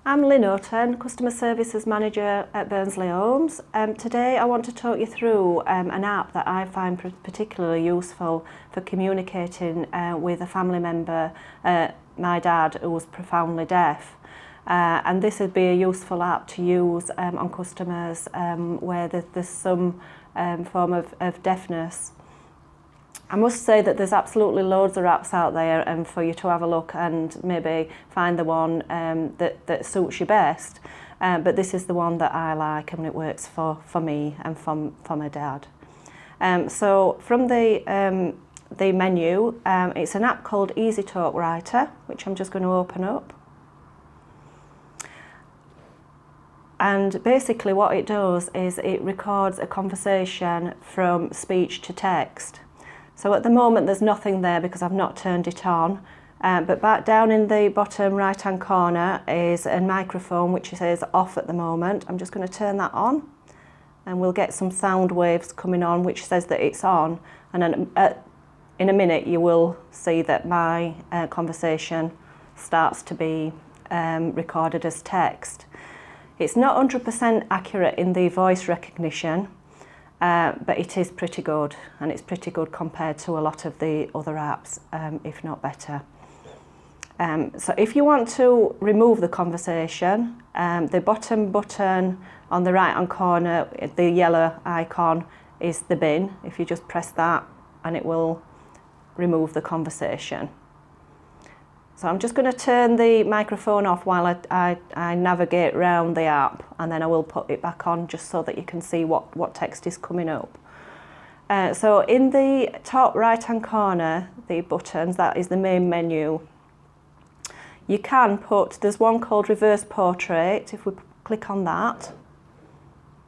I'm Lynne Horton, Customer Services Manager at Burnsley Homes. Today I want to talk you through an app that I find particularly useful for communicating with a family member, my dad, who was profoundly deaf. And this would be a useful app to use on customers where there's some form of deafness. I must say that there's absolutely loads of apps out there and for you to have a look and maybe find the one that suits you best. But this is the one that I like and it works for me and for my dad. So from the menu, it's an app called Easy Talk Writer, which I'm just going to open up. And basically what it does is it records a conversation from speech to text. So at the moment there's nothing there because I've not turned it on, but back down in the bottom right hand corner is a microphone which says off at the moment. I'm just going to turn that on and we'll get some sound waves coming on which says that it's on, and then in a minute you will see that my conversation starts to be recorded as text. It's not 100% accurate in the voice recognition, but it is pretty good, and it's pretty good compared to a lot of the other apps, if not better. So if you want to remove the conversation, the bottom button on the right hand corner, the yellow icon, is the bin. If you just press that and it will remove the conversation. So I'm just going to turn the microphone off while I navigate around the app, and then I will put it back on just so that you can see what text is coming up. So in the top right hand corner, the buttons, that is the main menu. You can put, there's one called Reverse Portrait. If we click on that,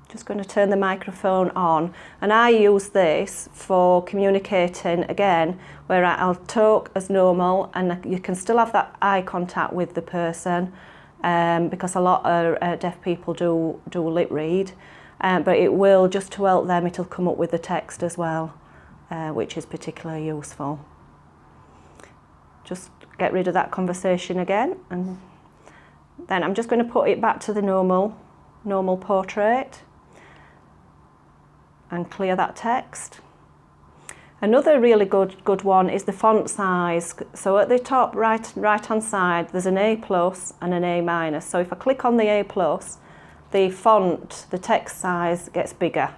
just going to turn the microphone on, and I use this for communicating again where I'll talk as normal and you can still have that eye contact with the person, because a lot of deaf people do lip read, but it will, just to help them, it'll come up with the text as well, which is particularly useful. Just get rid of that conversation again, and then I'm just going to put it back to the normal portrait and clear that text. Another really good one is the font size. So at the top right hand side there's an A+ and an A-. So if I click on the A+, the font, the text size gets bigger.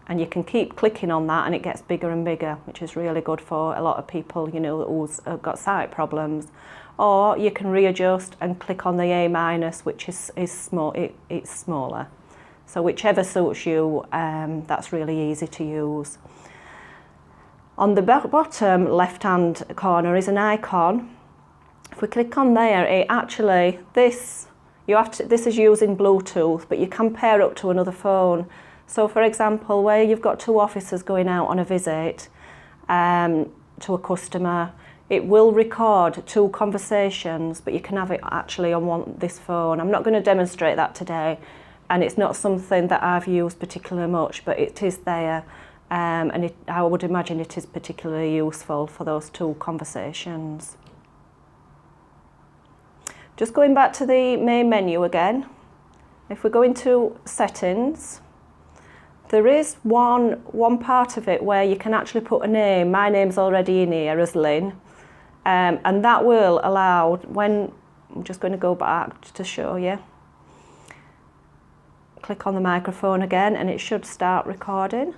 And you can keep clicking on that and it gets bigger and bigger, which is really good for a lot of people, you know, who's got sight problems. Or you can readjust and click on the A-, which is small, it's smaller. So whichever suits you, that's really easy to use. On the bottom left-hand corner is an icon. If we click on there, it actually, this is using Bluetooth, but you can pair up to another phone. So for example, where you've got two officers going out on a visit to a customer, it will record two conversations, but you can have it actually on this phone. I'm not going to demonstrate that today, and it's not something that I've used particularly much, but it is there, and I would imagine it is particularly useful for those two conversations. Just going back to the main menu again, if we go into settings, there is one part of it where you can actually put a name. My name's already in here as Lynne, and that will allow, when, I'm just going to go back to show you. Click on the microphone again and it should start recording.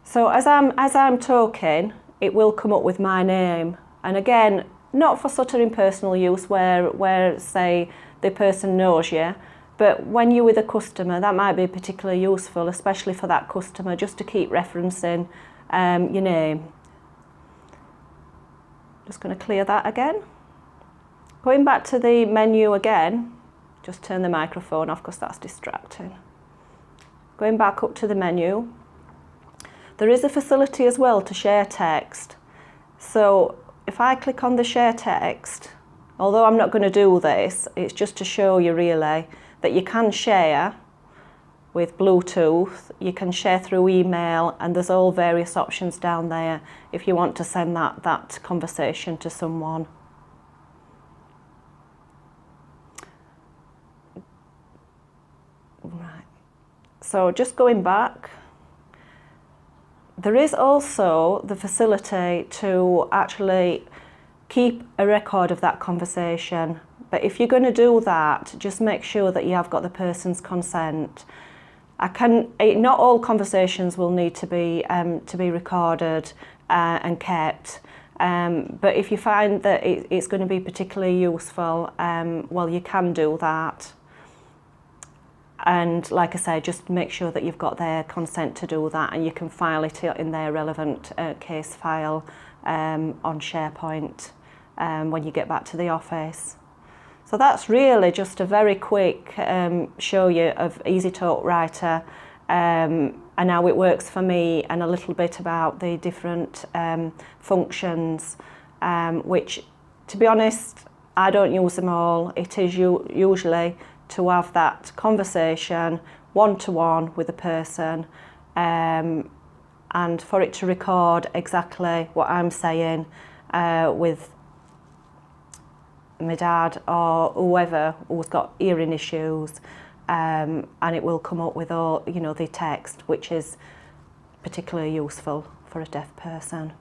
So as I'm talking, it will come up with my name, and again, not for sort of impersonal use where say the person knows you, but when you're with a customer, that might be particularly useful, especially for that customer, just to keep referencing your name. Just going to clear that again. Going back to the menu again, just turn the microphone off because that's distracting. Going back up to the menu, there is a facility as well to share text. So if I click on the share text, although I'm not going to do this, it's just to show you really that you can share with Bluetooth, you can share through email, and there's all various options down there if you want to send that conversation to someone. So just going back, there is also the facility to actually keep a record of that conversation. But if you're going to do that, just make sure that you have got the person's consent. Not all conversations will need to be recorded and kept. But if you find that it's going to be particularly useful, well, you can do that. And like I say, just make sure that you've got their consent to do that, and you can file it in their relevant case file on SharePoint when you get back to the office. So that's really just a very quick show you of Easy Talk Writer and how it works for me, and a little bit about the different functions, which, to be honest, I don't use them all. It is usually to have that conversation one-to-one with a person, and for it to record exactly what I'm saying with my dad or whoever who's got hearing issues, and it will come up with all, the text, which is particularly useful for a deaf person.